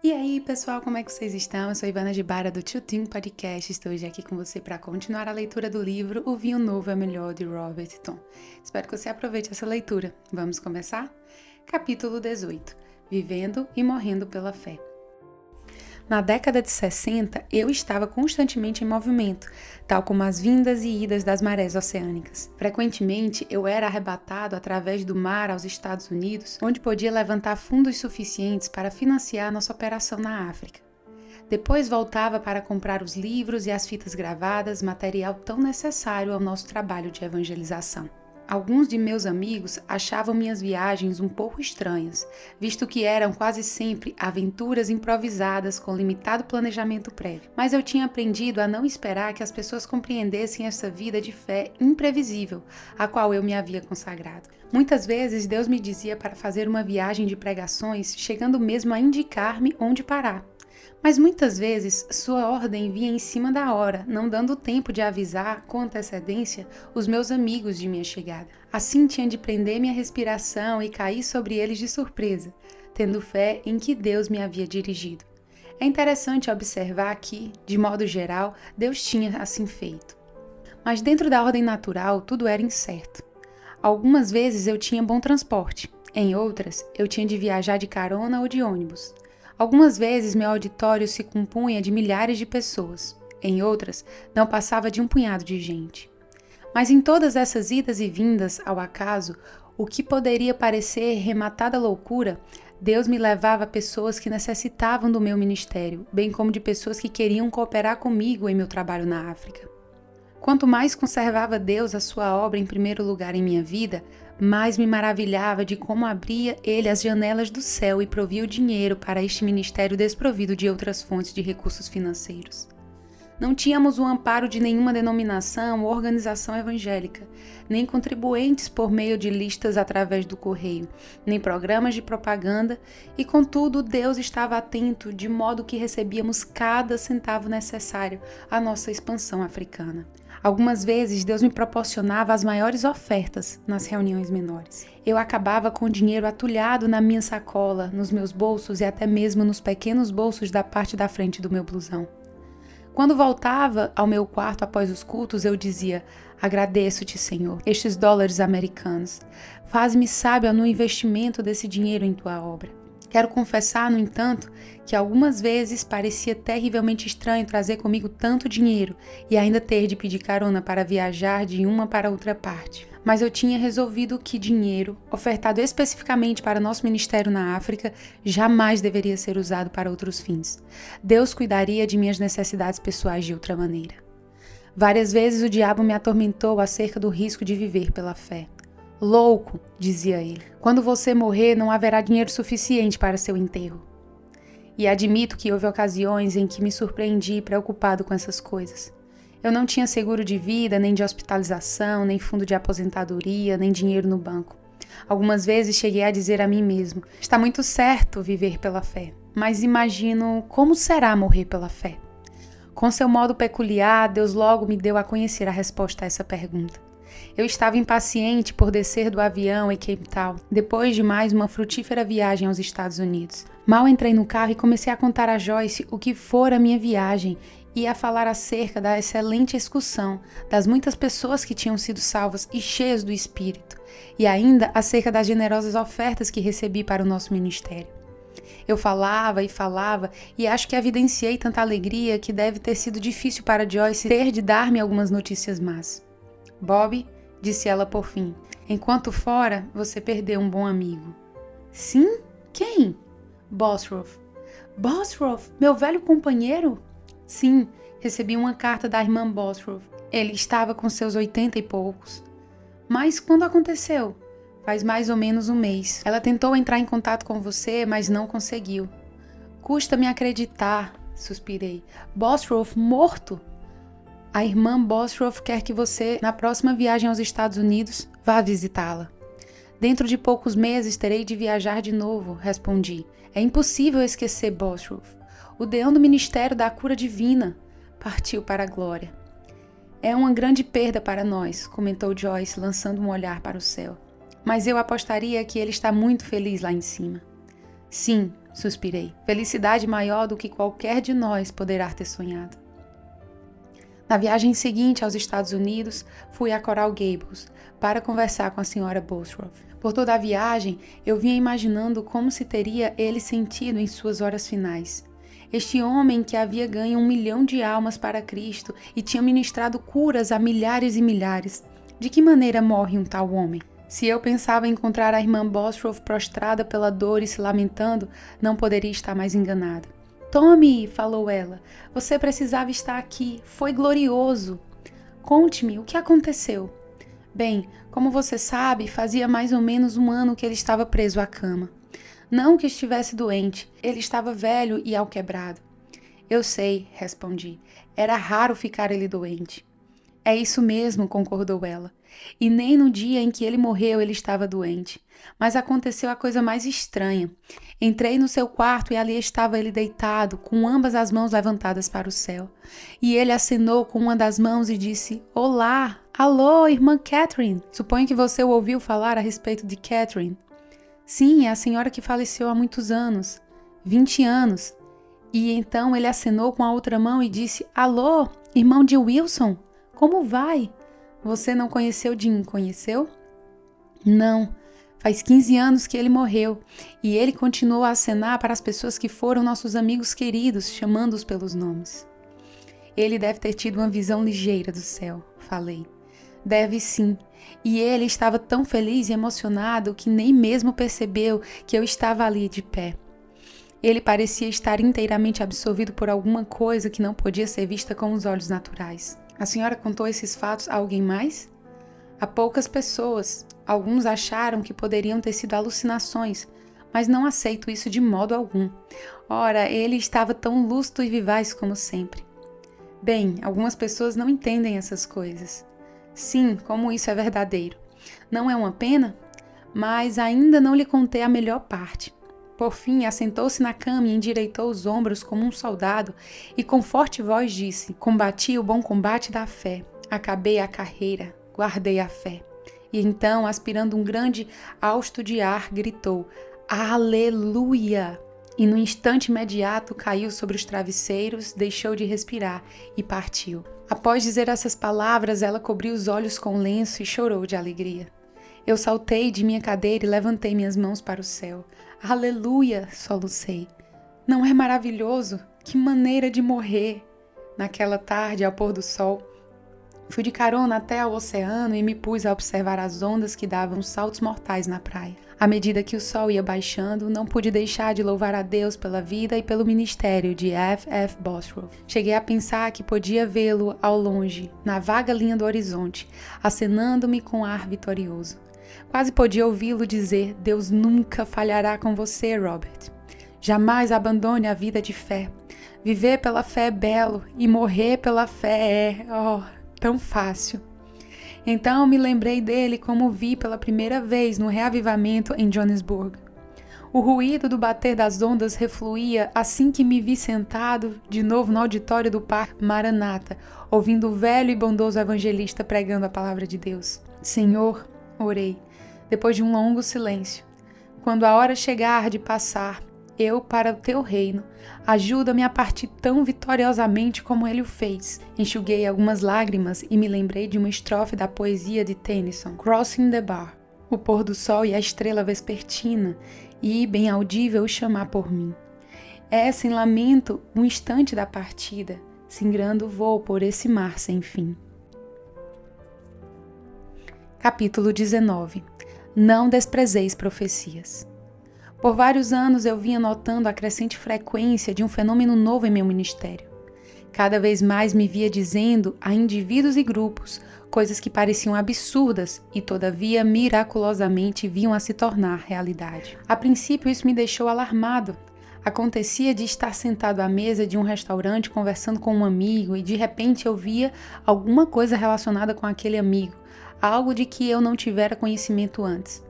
E aí, pessoal, como é que vocês estão? Eu sou Ivana Gibara do Tio Tim Podcast. Estou hoje aqui com você para continuar a leitura do livro O Vinho Novo é Melhor, de Robert Thom. Espero que você aproveite essa leitura. Vamos começar? Capítulo 18. Vivendo e morrendo pela fé. Na década de 60, eu estava constantemente em movimento, tal como as vindas e idas das marés oceânicas. Frequentemente, eu era arrebatado através do mar aos Estados Unidos, onde podia levantar fundos suficientes para financiar nossa operação na África. Depois voltava para comprar os livros e as fitas gravadas, material tão necessário ao nosso trabalho de evangelização. Alguns de meus amigos achavam minhas viagens um pouco estranhas, visto que eram quase sempre aventuras improvisadas com limitado planejamento prévio. Mas eu tinha aprendido a não esperar que as pessoas compreendessem essa vida de fé imprevisível, a qual eu me havia consagrado. Muitas vezes Deus me dizia para fazer uma viagem de pregações, chegando mesmo a indicar-me onde parar. Mas muitas vezes sua ordem vinha em cima da hora, não dando tempo de avisar com antecedência os meus amigos de minha chegada. Assim tinha de prender minha respiração e cair sobre eles de surpresa, tendo fé em que Deus me havia dirigido. É interessante observar que, de modo geral, Deus tinha assim feito. Mas dentro da ordem natural, tudo era incerto. Algumas vezes eu tinha bom transporte, em outras eu tinha de viajar de carona ou de ônibus. Algumas vezes meu auditório se compunha de milhares de pessoas, em outras não passava de um punhado de gente. Mas em todas essas idas e vindas ao acaso, o que poderia parecer rematada loucura, Deus me levava a pessoas que necessitavam do meu ministério, bem como de pessoas que queriam cooperar comigo em meu trabalho na África. Quanto mais conservava Deus a sua obra em primeiro lugar em minha vida, mais me maravilhava de como abria Ele as janelas do céu e provia o dinheiro para este ministério desprovido de outras fontes de recursos financeiros. Não tínhamos o amparo de nenhuma denominação ou organização evangélica, nem contribuintes por meio de listas através do correio, nem programas de propaganda, e contudo Deus estava atento de modo que recebíamos cada centavo necessário à nossa expansão africana. Algumas vezes Deus me proporcionava as maiores ofertas nas reuniões menores. Eu acabava com o dinheiro atulhado na minha sacola, nos meus bolsos e até mesmo nos pequenos bolsos da parte da frente do meu blusão. Quando voltava ao meu quarto após os cultos, eu dizia: agradeço-te, Senhor, estes dólares americanos. Faz-me sábio no investimento desse dinheiro em tua obra. Quero confessar, no entanto, que algumas vezes parecia terrivelmente estranho trazer comigo tanto dinheiro e ainda ter de pedir carona para viajar de uma para outra parte. Mas eu tinha resolvido que dinheiro, ofertado especificamente para nosso ministério na África, jamais deveria ser usado para outros fins. Deus cuidaria de minhas necessidades pessoais de outra maneira. Várias vezes o diabo me atormentou acerca do risco de viver pela fé. Louco, dizia ele, quando você morrer não haverá dinheiro suficiente para seu enterro. E admito que houve ocasiões em que me surpreendi preocupado com essas coisas. Eu não tinha seguro de vida, nem de hospitalização, nem fundo de aposentadoria, nem dinheiro no banco. Algumas vezes cheguei a dizer a mim mesmo: está muito certo viver pela fé, mas imagino como será morrer pela fé. Com seu modo peculiar, Deus logo me deu a conhecer a resposta a essa pergunta. Eu estava impaciente por descer do avião em Cape Town, depois de mais uma frutífera viagem aos Estados Unidos. Mal entrei no carro e comecei a contar a Joyce o que fora a minha viagem e a falar acerca da excelente excursão, das muitas pessoas que tinham sido salvas e cheias do Espírito, e ainda acerca das generosas ofertas que recebi para o nosso ministério. Eu falava e acho que evidenciei tanta alegria que deve ter sido difícil para Joyce ter de dar-me algumas notícias más. Bob, disse ela por fim, enquanto fora, você perdeu um bom amigo. Sim? Quem? Bosworth. Bosworth, meu velho companheiro? Sim, recebi uma carta da irmã Bosworth. Ele estava com seus 80 e poucos. Mas quando aconteceu? Faz mais ou menos um mês. Ela tentou entrar em contato com você, mas não conseguiu. Custa-me acreditar, suspirei. Bosworth morto? A irmã Bosworth quer que você, na próxima viagem aos Estados Unidos, vá visitá-la. Dentro de poucos meses terei de viajar de novo, respondi. É impossível esquecer Bosworth. O deão do Ministério da Cura Divina partiu para a glória. É uma grande perda para nós, comentou Joyce, lançando um olhar para o céu. Mas eu apostaria que ele está muito feliz lá em cima. Sim, suspirei. Felicidade maior do que qualquer de nós poderá ter sonhado. Na viagem seguinte aos Estados Unidos, fui a Coral Gables para conversar com a Sra. Bosworth. Por toda a viagem, eu vinha imaginando como se teria ele sentido em suas horas finais. Este homem que havia ganho 1 milhão de almas para Cristo e tinha ministrado curas a milhares e milhares. De que maneira morre um tal homem? Se eu pensava encontrar a irmã Bosworth prostrada pela dor e se lamentando, não poderia estar mais enganada. Tommy, falou ela, você precisava estar aqui, foi glorioso. Conte-me, o que aconteceu? Bem, como você sabe, fazia mais ou menos 1 ano que ele estava preso à cama. Não que estivesse doente, ele estava velho e alquebrado. Eu sei, respondi, era raro ficar ele doente. É isso mesmo, concordou ela. E nem no dia em que ele morreu ele estava doente. Mas aconteceu a coisa mais estranha. Entrei no seu quarto e ali estava ele deitado, com ambas as mãos levantadas para o céu. E ele acenou com uma das mãos e disse, olá, alô, irmã Catherine. Suponho que você o ouviu falar a respeito de Catherine. Sim, é a senhora que faleceu há muitos anos. 20 anos. E então ele acenou com a outra mão e disse, alô, irmão de Wilson. Como vai? Você não conheceu Jim, conheceu? Não, faz 15 anos que ele morreu e ele continuou a acenar para as pessoas que foram nossos amigos queridos, chamando-os pelos nomes. Ele deve ter tido uma visão ligeira do céu, falei. Deve sim, e ele estava tão feliz e emocionado que nem mesmo percebeu que eu estava ali de pé. Ele parecia estar inteiramente absorvido por alguma coisa que não podia ser vista com os olhos naturais. A senhora contou esses fatos a alguém mais? A poucas pessoas. Alguns acharam que poderiam ter sido alucinações, mas não aceito isso de modo algum. Ora, ele estava tão lúcido e vivaz como sempre. Bem, algumas pessoas não entendem essas coisas. Sim, como isso é verdadeiro. Não é uma pena? Mas ainda não lhe contei a melhor parte. Por fim, assentou-se na cama e endireitou os ombros como um soldado e com forte voz disse, combati o bom combate da fé, acabei a carreira, guardei a fé. E então, aspirando um grande hausto de ar, gritou, Aleluia! E no instante imediato caiu sobre os travesseiros, deixou de respirar e partiu. Após dizer essas palavras, ela cobriu os olhos com lenço e chorou de alegria. Eu saltei de minha cadeira e levantei minhas mãos para o céu. Aleluia! Solucei. Não é maravilhoso? Que maneira de morrer! Naquela tarde, ao pôr do sol, fui de carona até ao oceano e me pus a observar as ondas que davam saltos mortais na praia. À medida que o sol ia baixando, não pude deixar de louvar a Deus pela vida e pelo ministério de F. F. Bosworth. Cheguei a pensar que podia vê-lo ao longe, na vaga linha do horizonte, acenando-me com ar vitorioso. Quase podia ouvi-lo dizer, Deus nunca falhará com você, Robert. Jamais abandone a vida de fé. Viver pela fé é belo e morrer pela fé tão fácil. Então me lembrei dele como vi pela primeira vez no reavivamento em Johannesburg. O ruído do bater das ondas refluía assim que me vi sentado de novo no auditório do Parque Maranata, ouvindo o velho e bondoso evangelista pregando a palavra de Deus. Senhor, orei, depois de um longo silêncio, quando a hora chegar de passar, eu para o teu reino, ajuda-me a partir tão vitoriosamente como ele o fez. Enxuguei algumas lágrimas e me lembrei de uma estrofe da poesia de Tennyson, Crossing the Bar. O pôr do sol e a estrela vespertina, e, bem audível, o chamar por mim. É, sem lamento, um instante da partida, singrando o voo por esse mar sem fim. Capítulo 19. Não desprezeis profecias. Por vários anos eu vinha notando a crescente frequência de um fenômeno novo em meu ministério. Cada vez mais me via dizendo a indivíduos e grupos coisas que pareciam absurdas e, todavia, miraculosamente vinham a se tornar realidade. A princípio, isso me deixou alarmado. Acontecia de estar sentado à mesa de um restaurante conversando com um amigo e, de repente, eu via alguma coisa relacionada com aquele amigo, algo de que eu não tivera conhecimento antes.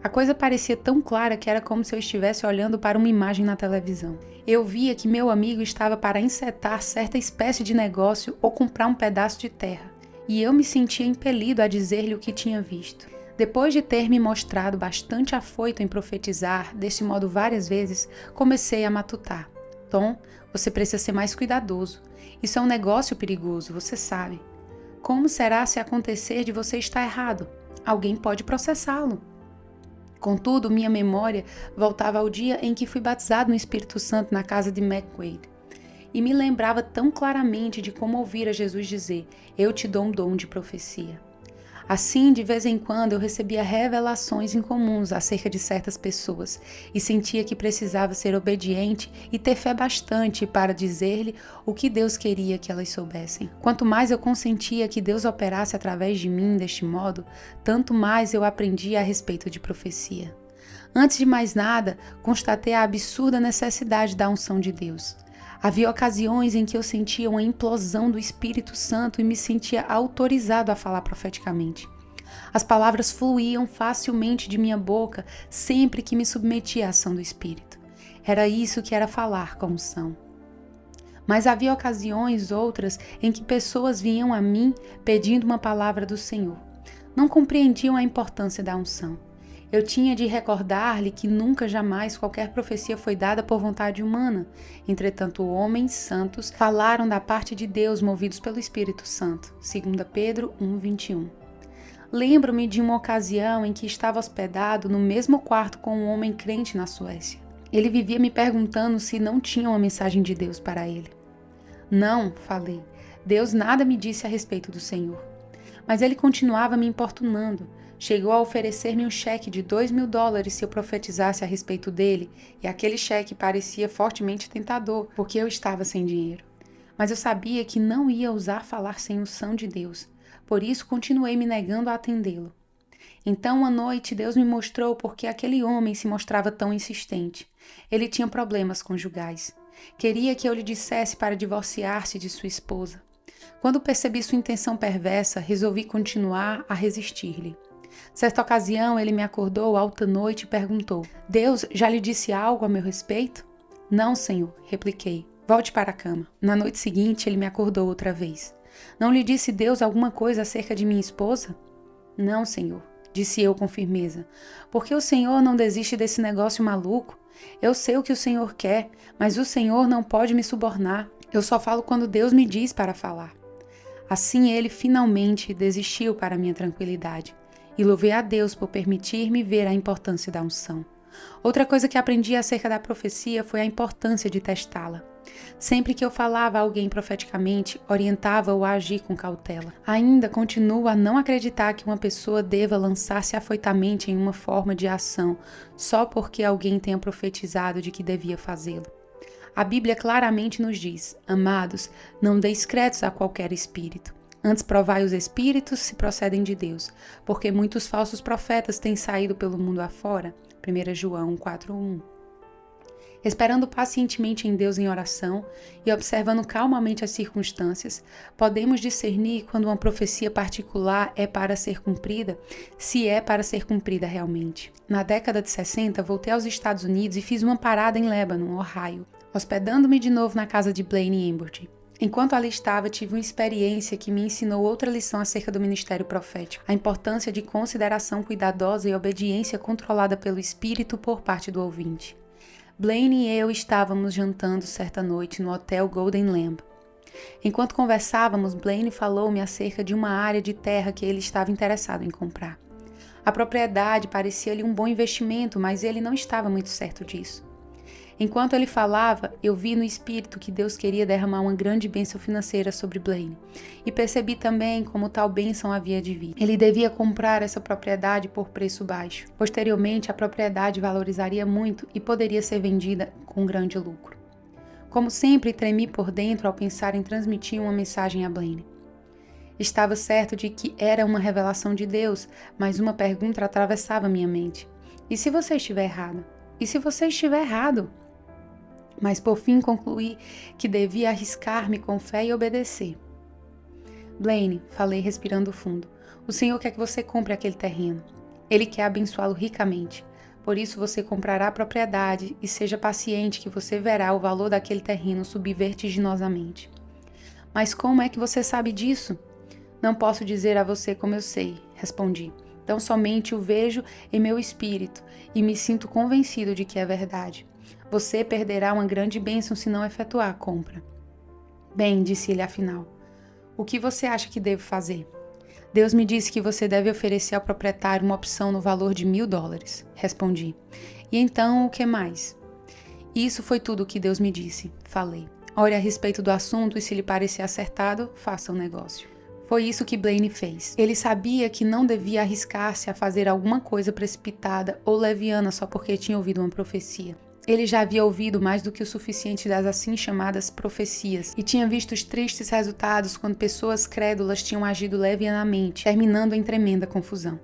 A coisa parecia tão clara que era como se eu estivesse olhando para uma imagem na televisão. Eu via que meu amigo estava para encetar certa espécie de negócio ou comprar um pedaço de terra, e eu me sentia impelido a dizer-lhe o que tinha visto. Depois de ter me mostrado bastante afoito em profetizar, deste modo várias vezes, comecei a matutar. Tom, você precisa ser mais cuidadoso. Isso é um negócio perigoso, você sabe. Como será se acontecer de você estar errado? Alguém pode processá-lo. Contudo, minha memória voltava ao dia em que fui batizado no Espírito Santo na casa de McQuaid. E me lembrava tão claramente de como ouvira Jesus dizer: eu te dou um dom de profecia. Assim, de vez em quando, eu recebia revelações incomuns acerca de certas pessoas e sentia que precisava ser obediente e ter fé bastante para dizer-lhe o que Deus queria que elas soubessem. Quanto mais eu consentia que Deus operasse através de mim deste modo, tanto mais eu aprendia a respeito de profecia. Antes de mais nada, constatei a absurda necessidade da unção de Deus. Havia ocasiões em que eu sentia uma implosão do Espírito Santo e me sentia autorizado a falar profeticamente. As palavras fluíam facilmente de minha boca sempre que me submetia à ação do Espírito. Era isso que era falar com unção. Mas havia ocasiões outras em que pessoas vinham a mim pedindo uma palavra do Senhor. Não compreendiam a importância da unção. Eu tinha de recordar-lhe que nunca jamais qualquer profecia foi dada por vontade humana. Entretanto, homens santos falaram da parte de Deus movidos pelo Espírito Santo. 2 Pedro 1:21. Lembro-me de uma ocasião em que estava hospedado no mesmo quarto com um homem crente na Suécia. Ele vivia me perguntando se não tinha uma mensagem de Deus para ele. Não, falei. Deus nada me disse a respeito do Senhor. Mas ele continuava me importunando. Chegou a oferecer-me um cheque de $2.000 se eu profetizasse a respeito dele, e aquele cheque parecia fortemente tentador, porque eu estava sem dinheiro. Mas eu sabia que não ia ousar falar sem unção de Deus, por isso continuei me negando a atendê-lo. Então, uma noite, Deus me mostrou por que aquele homem se mostrava tão insistente. Ele tinha problemas conjugais. Queria que eu lhe dissesse para divorciar-se de sua esposa. Quando percebi sua intenção perversa, resolvi continuar a resistir-lhe. Certa ocasião, ele me acordou alta noite e perguntou: Deus já lhe disse algo a meu respeito? Não, Senhor, repliquei. Volte para a cama. Na noite seguinte, ele me acordou outra vez. Não lhe disse Deus alguma coisa acerca de minha esposa? Não, Senhor, disse eu com firmeza. Por que o Senhor não desiste desse negócio maluco? Eu sei o que o Senhor quer, mas o Senhor não pode me subornar. Eu só falo quando Deus me diz para falar. Assim ele finalmente desistiu para minha tranquilidade. E louvei a Deus por permitir-me ver a importância da unção. Outra coisa que aprendi acerca da profecia foi a importância de testá-la. Sempre que eu falava a alguém profeticamente, orientava-o a agir com cautela. Ainda continuo a não acreditar que uma pessoa deva lançar-se afoitamente em uma forma de ação só porque alguém tenha profetizado de que devia fazê-lo. A Bíblia claramente nos diz: amados, não deis créditos a qualquer espírito. Antes provai os espíritos se procedem de Deus, porque muitos falsos profetas têm saído pelo mundo afora. 1 João 4:1. Esperando pacientemente em Deus em oração e observando calmamente as circunstâncias, podemos discernir quando uma profecia particular é para ser cumprida, se é para ser cumprida realmente. Na década de 60, voltei aos Estados Unidos e fiz uma parada em Lebanon, Ohio, hospedando-me de novo na casa de Blaine Emburty. Enquanto ali estava, tive uma experiência que me ensinou outra lição acerca do ministério profético, a importância de consideração cuidadosa e obediência controlada pelo Espírito por parte do ouvinte. Blaine e eu estávamos jantando certa noite no Hotel Golden Lamb. Enquanto conversávamos, Blaine falou-me acerca de uma área de terra que ele estava interessado em comprar. A propriedade parecia-lhe um bom investimento, mas ele não estava muito certo disso. Enquanto ele falava, eu vi no espírito que Deus queria derramar uma grande bênção financeira sobre Blaine, e percebi também como tal bênção havia de vir. Ele devia comprar essa propriedade por preço baixo. Posteriormente, a propriedade valorizaria muito e poderia ser vendida com grande lucro. Como sempre, tremi por dentro ao pensar em transmitir uma mensagem a Blaine. Estava certo de que era uma revelação de Deus, mas uma pergunta atravessava minha mente. E se você estiver errado? E se você estiver errado? Mas por fim concluí que devia arriscar-me com fé e obedecer. Blaine, falei respirando fundo, o Senhor quer que você compre aquele terreno. Ele quer abençoá-lo ricamente. Por isso você comprará a propriedade e seja paciente que você verá o valor daquele terreno subir vertiginosamente. Mas como é que você sabe disso? Não posso dizer a você como eu sei, respondi. Tão somente o vejo em meu espírito e me sinto convencido de que é verdade. Você perderá uma grande bênção se não efetuar a compra. Bem, disse ele afinal, o que você acha que devo fazer? Deus me disse que você deve oferecer ao proprietário uma opção no valor de $1.000, respondi. E então, o que mais? Isso foi tudo o que Deus me disse, falei. Ore a respeito do assunto e se lhe parecer acertado, faça o negócio. Foi isso que Blaine fez. Ele sabia que não devia arriscar-se a fazer alguma coisa precipitada ou leviana só porque tinha ouvido uma profecia. Ele já havia ouvido mais do que o suficiente das assim chamadas profecias e tinha visto os tristes resultados quando pessoas crédulas tinham agido levianamente, terminando em tremenda confusão.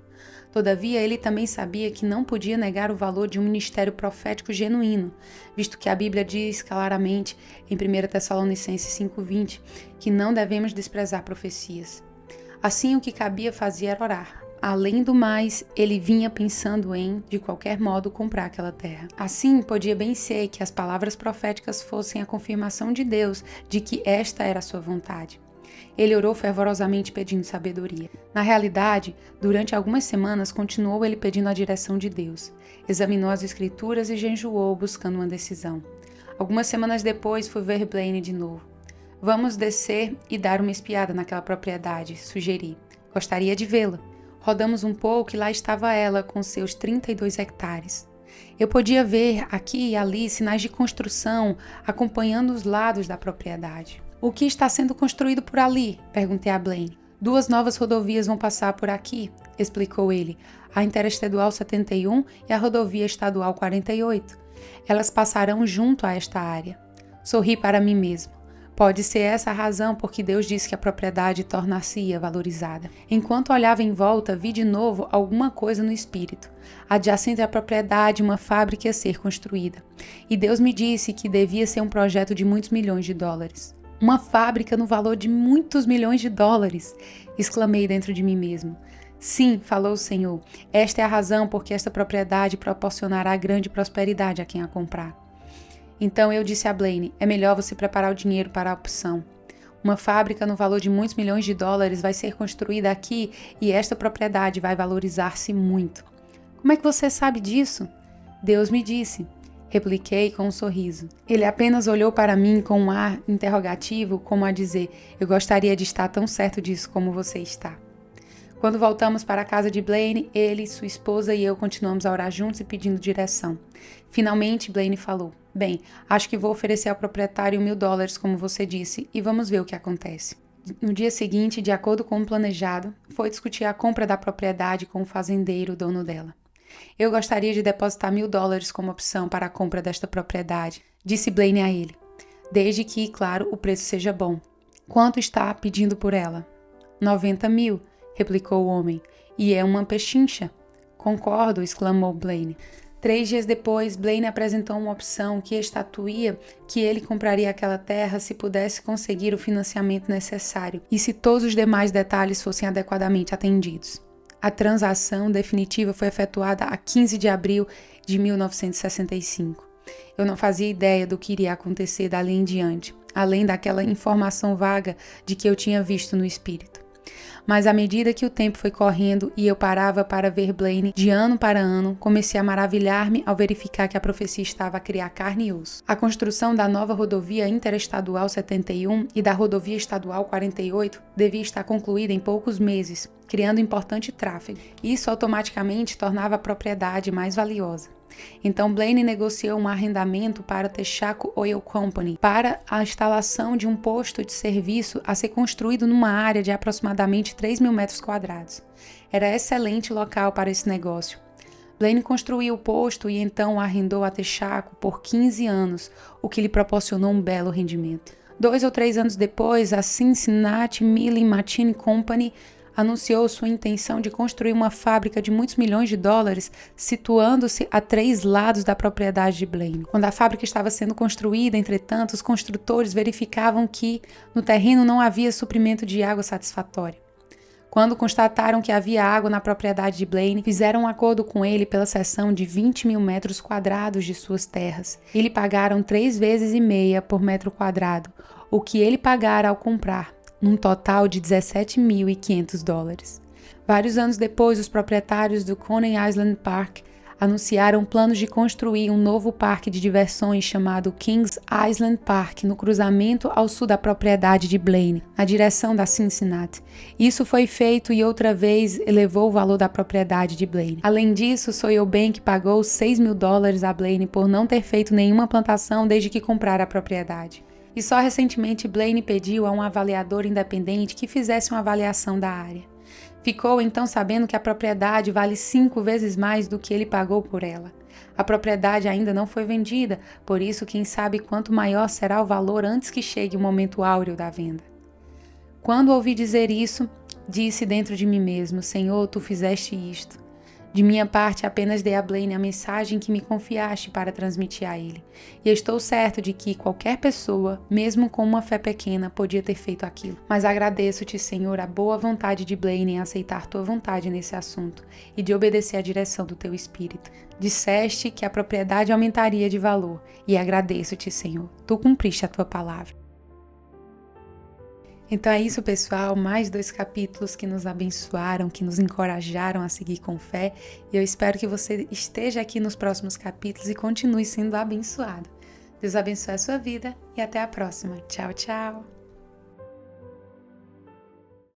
Todavia, ele também sabia que não podia negar o valor de um ministério profético genuíno, visto que a Bíblia diz claramente, em 1 Tessalonicenses 5:20, que não devemos desprezar profecias. Assim, o que cabia fazer era orar. Além do mais, ele vinha pensando em, de qualquer modo, comprar aquela terra. Assim, podia bem ser que as palavras proféticas fossem a confirmação de Deus de que esta era a sua vontade. Ele orou fervorosamente pedindo sabedoria. Na realidade, durante algumas semanas continuou ele pedindo a direção de Deus. Examinou as escrituras e jejuou buscando uma decisão. Algumas semanas depois foi ver Blaine de novo. Vamos descer e dar uma espiada naquela propriedade, sugeri. Gostaria de vê-la. Rodamos um pouco e lá estava ela com seus 32 hectares. Eu podia ver aqui e ali sinais de construção acompanhando os lados da propriedade. O que está sendo construído por ali? Perguntei a Blaine. 2 novas rodovias vão passar por aqui, explicou ele. A Interestadual 71 e a Rodovia Estadual 48. Elas passarão junto a esta área. Sorri para mim mesmo. Pode ser essa a razão por que Deus disse que a propriedade tornar-se-ia valorizada. Enquanto olhava em volta, vi de novo alguma coisa no espírito. Adjacente à propriedade, uma fábrica ia ser construída. E Deus me disse que devia ser um projeto de muitos milhões de dólares. Uma fábrica no valor de muitos milhões de dólares! Exclamei dentro de mim mesmo. Sim, falou o Senhor, esta é a razão por que esta propriedade proporcionará grande prosperidade a quem a comprar. Então eu disse a Blaine, é melhor você preparar o dinheiro para a opção. Uma fábrica no valor de muitos milhões de dólares vai ser construída aqui e esta propriedade vai valorizar-se muito. Como é que você sabe disso? Deus me disse. Repliquei com um sorriso. Ele apenas olhou para mim com um ar interrogativo, como a dizer, eu gostaria de estar tão certo disso como você está. Quando voltamos para a casa de Blaine, ele, sua esposa e eu continuamos a orar juntos e pedindo direção. Finalmente, Blaine falou, bem, acho que vou oferecer ao proprietário $1.000, como você disse, e vamos ver o que acontece. No dia seguinte, de acordo com o planejado, foi discutir a compra da propriedade com o fazendeiro, dono dela. Eu gostaria de depositar $1.000 como opção para a compra desta propriedade, disse Blaine a ele. Desde que, claro, o preço seja bom. Quanto está pedindo por ela? 90 mil, replicou o homem. E é uma pechincha. Concordo, exclamou Blaine. 3 dias depois, Blaine apresentou uma opção que estatuía que ele compraria aquela terra se pudesse conseguir o financiamento necessário e se todos os demais detalhes fossem adequadamente atendidos. A transação definitiva foi efetuada a 15 de abril de 1965. Eu não fazia ideia do que iria acontecer dali em diante, além daquela informação vaga de que eu tinha visto no espírito. Mas à medida que o tempo foi correndo e eu parava para ver Blaine de ano para ano, comecei a maravilhar-me ao verificar que a profecia estava a criar carne e osso. A construção da nova rodovia Interestadual 71 e da rodovia Estadual 48 devia estar concluída em poucos meses, criando importante tráfego. Isso automaticamente tornava a propriedade mais valiosa. Então Blaine negociou um arrendamento para a Texaco Oil Company para a instalação de um posto de serviço a ser construído numa área de aproximadamente 3.000 metros quadrados. Era excelente local para esse negócio. Blaine construiu o posto e então o arrendou a Texaco por 15 anos, o que lhe proporcionou um belo rendimento. 2 ou 3 anos depois, a Cincinnati Milling Machine Company anunciou sua intenção de construir uma fábrica de muitos milhões de dólares, situando-se a 3 lados da propriedade de Blaine. Quando a fábrica estava sendo construída, entretanto, os construtores verificavam que no terreno não havia suprimento de água satisfatório. Quando constataram que havia água na propriedade de Blaine, fizeram um acordo com ele pela cessão de 20.000 metros quadrados de suas terras. E lhe pagaram 3,5 vezes por metro quadrado, o que ele pagara ao comprar, num total de $17.500. Vários anos depois, os proprietários do Coney Island Park anunciaram planos de construir um novo parque de diversões chamado Kings Island Park, no cruzamento ao sul da propriedade de Blaine, na direção da Cincinnati. Isso foi feito e outra vez elevou o valor da propriedade de Blaine. Além disso, Sawyer Bank pagou $6.000 a Blaine por não ter feito nenhuma plantação desde que comprara a propriedade. E só recentemente Blaine pediu a um avaliador independente que fizesse uma avaliação da área. Ficou então sabendo que a propriedade vale 5 vezes mais do que ele pagou por ela. A propriedade ainda não foi vendida, por isso quem sabe quanto maior será o valor antes que chegue o momento áureo da venda. Quando ouvi dizer isso, disse dentro de mim mesmo: Senhor, tu fizeste isto. De minha parte, apenas dei a Blaine a mensagem que me confiaste para transmitir a ele. E estou certo de que qualquer pessoa, mesmo com uma fé pequena, podia ter feito aquilo. Mas agradeço-te, Senhor, a boa vontade de Blaine em aceitar tua vontade nesse assunto e de obedecer à direção do teu espírito. Disseste que a propriedade aumentaria de valor e agradeço-te, Senhor. Tu cumpriste a tua palavra. Então é isso, pessoal, mais 2 capítulos que nos abençoaram, que nos encorajaram a seguir com fé, e eu espero que você esteja aqui nos próximos capítulos e continue sendo abençoado. Deus abençoe a sua vida e até a próxima. Tchau, tchau!